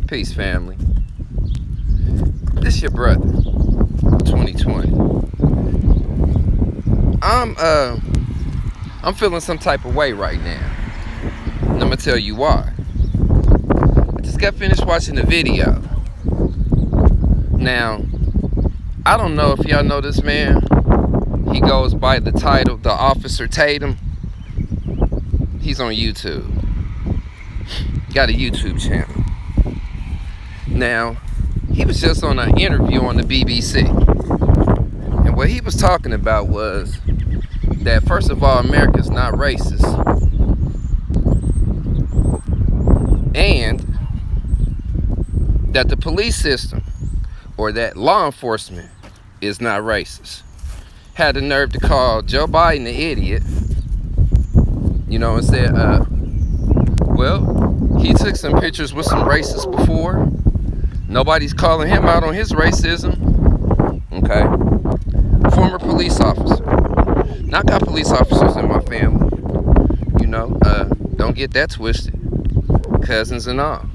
Peace, family. This your brother, 2020. I'm feeling some type of way right now. And I'm gonna tell you why. I just got finished watching the video. Now, I don't know if y'all know this man. He goes by the title, the Officer Tatum. He's on YouTube. Got a YouTube channel. Now, he was just on an interview on the BBC. And what he was talking about was that, first of all, America's not racist. And that the police system, or that law enforcement, is not racist. Had the nerve to call Joe Biden an idiot. And said, well, he took some pictures with some racists before. Nobody's calling him out on his racism. Okay. Former police officer. Now, I got police officers in my family. Don't get that twisted. Cousins and all.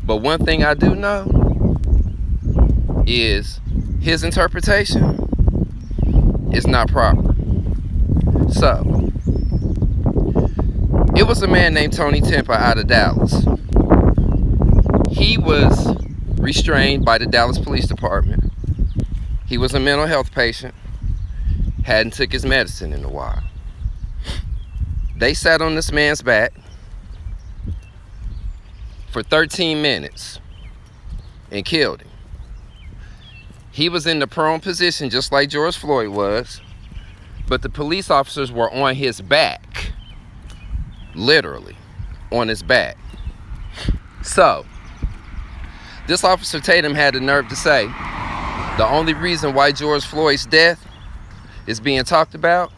But one thing I do know is his interpretation is not proper. So, it was a man named Tony Tempa out of Dallas. He was restrained by the Dallas Police Department. He was a mental health patient. Hadn't took his medicine in a while. They sat on this man's back for 13 minutes and killed him. He was in the prone position just like George Floyd was, but the police officers were on his back. Literally on his back. So, this Officer Tatum had the nerve to say the only reason why George Floyd's death is being talked about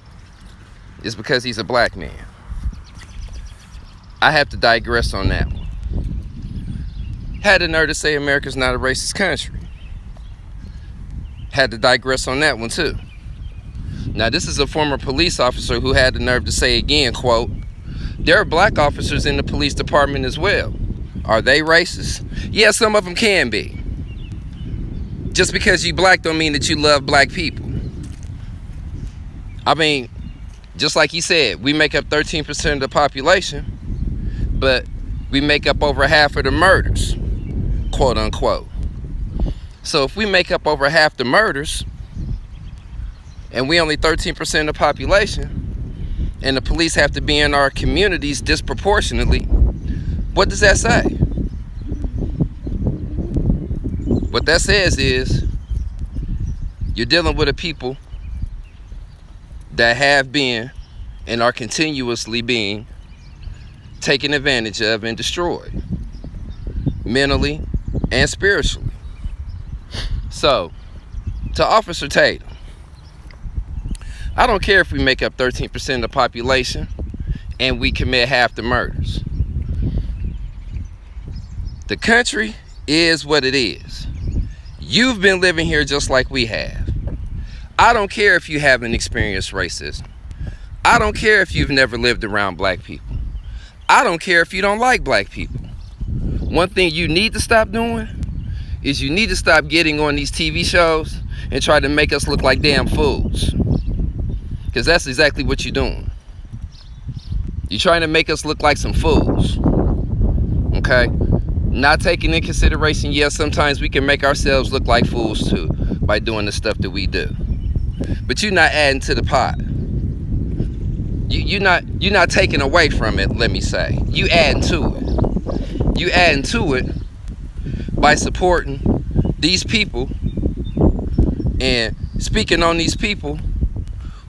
is because he's a black man. I have to digress on that one. Had the nerve to say America's not a racist country. Had to digress on that one too. Now, this is a former police officer who had the nerve to say again, quote, there are black officers in the police department as well. Are they racist? Yeah, some of them can be. Just because you black don't mean that you love black people. I mean, just like he said, we make up 13% of the population, but we make up over half of the murders, quote unquote. So if we make up over half the murders, and we only 13% of the population, and the police have to be in our communities disproportionately, what does that say? What that says is you're dealing with a people that have been and are continuously being taken advantage of and destroyed, mentally and spiritually. So, to Officer Tatum, I don't care if we make up 13% of the population and we commit half the murders. The country is what it is. You've been living here just like we have. I don't care if you haven't experienced racism. I don't care if you've never lived around black people. I don't care if you don't like black people. One thing you need to stop doing is you need to stop getting on these TV shows and try to make us look like damn fools. Because that's exactly what you're doing. You're trying to make us look like some fools. Okay? Not taking in consideration, yes, sometimes we can make ourselves look like fools too by doing the stuff that we do. But you're not adding to the pot. You're not taking away from it, let me say. You adding to it. You adding to it by supporting these people and speaking on these people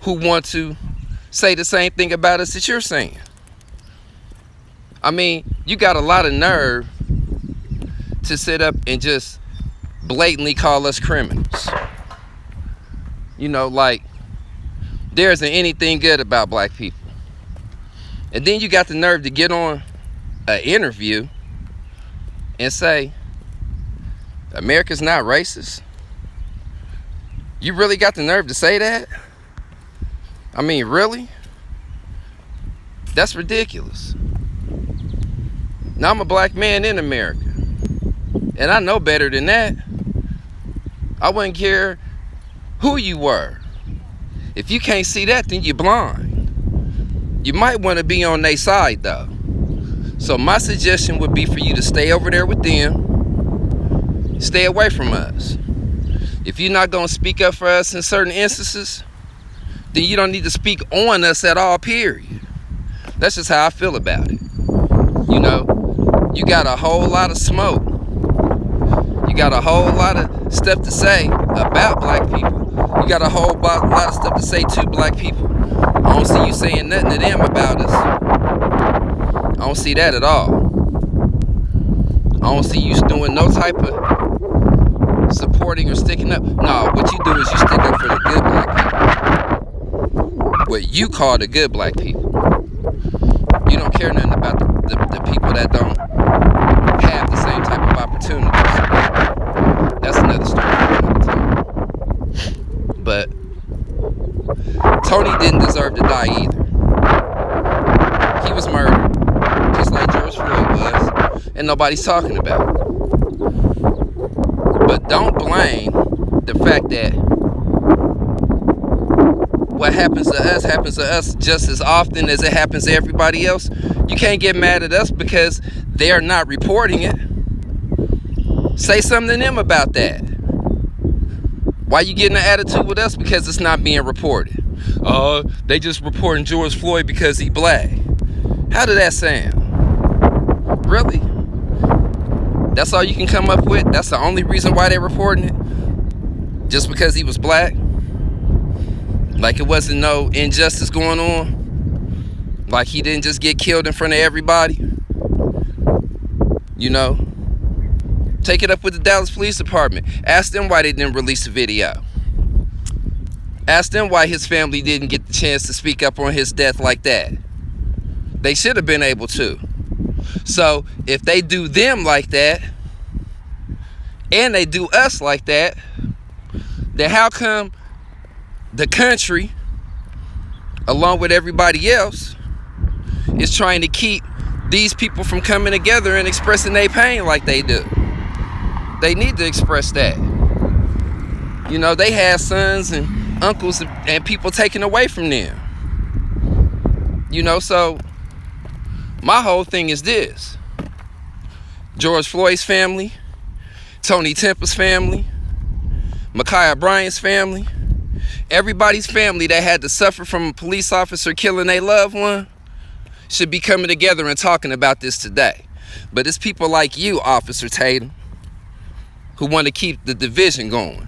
who want to say the same thing about us that you're saying. I mean, you got a lot of nerve to sit up and just blatantly call us criminals. Like there isn't anything good about black people. And then you got the nerve to get on an interview and say, America's not racist. You really got the nerve to say that? I mean, really? That's ridiculous. Now, I'm a black man in America. And I know better than that. I wouldn't care who you were. If you can't see that, then you're blind. You might want to be on their side, though. So my suggestion would be for you to stay over there with them. Stay away from us. If you're not going to speak up for us in certain instances, then you don't need to speak on us at all, period. That's just how I feel about it. You know, you got a whole lot of smoke. You got a whole lot of stuff to say about black people. You got a whole lot of stuff to say to black people. I don't see you saying nothing to them about us. I don't see that at all. I don't see you doing no type of supporting or sticking up. No, what you do is you stick up for the good black people. What you call the good black people. You don't care nothing about the people that don't have the same type of opportunities. That's another story for another time. But Tony didn't deserve to die either. He was murdered, just like George Floyd was, and nobody's talking about it. But don't blame the fact that what happens to us just as often as it happens to everybody else. You can't get mad at us because they're not reporting it. Say something to them about that. Why you getting an attitude with us? Because it's not being reported. They just reporting George Floyd because he black. How did that sound? Really? That's all you can come up with? That's the only reason why they're reporting it? Just because he was black? Like it wasn't no injustice going on? Like he didn't just get killed in front of everybody? You know? Take it up with the Dallas Police Department. Ask them why they didn't release the video. Ask them why his family didn't get the chance to speak up on his death like that. They should have been able to. So if they do them like that, and they do us like that, then how come the country, along with everybody else, is trying to keep these people from coming together and expressing their pain like they do? They need to express that. You know, they have sons and uncles and people taken away from them. You know, so my whole thing is this. George Floyd's family, Tony Temple's family, Mikaya Bryant's family, everybody's family that had to suffer from a police officer killing their loved one should be coming together and talking about this today. But it's people like you, Officer Tatum, who want to keep the division going.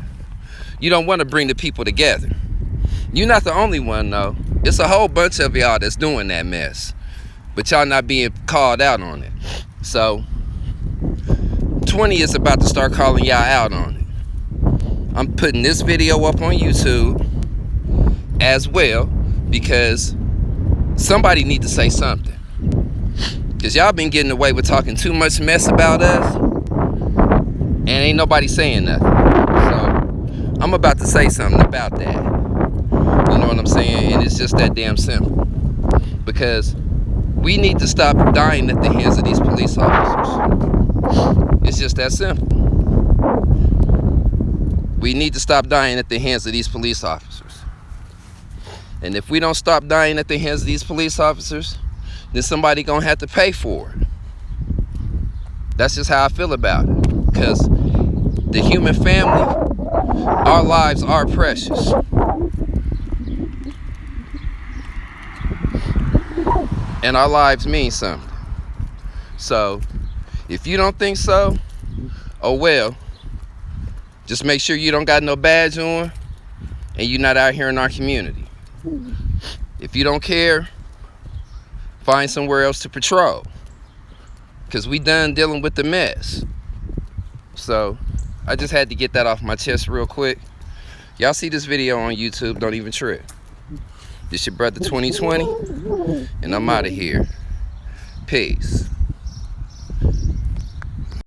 You don't want to bring the people together. You're not the only one, though. It's a whole bunch of y'all that's doing that mess. But y'all not being called out on it. So, 20 is about to start calling y'all out on it. I'm putting this video up on YouTube as well because somebody need to say something. Because y'all been getting away with talking too much mess about us and ain't nobody saying nothing. So I'm about to say something about that. You know what I'm saying? And it's just that damn simple. Because we need to stop dying at the hands of these police officers. It's just that simple. We need to stop dying at the hands of these police officers. And if we don't stop dying at the hands of these police officers, then somebody gonna have to pay for it. That's just how I feel about it. Because the human family, our lives are precious. And our lives mean something. So, if you don't think so, oh well. Just make sure you don't got no badge on and you're not out here in our community. If you don't care, find somewhere else to patrol. Because we done dealing with the mess. So, I just had to get that off my chest real quick. Y'all see this video on YouTube, don't even trip. This your brother 2020, and I'm out of here. Peace.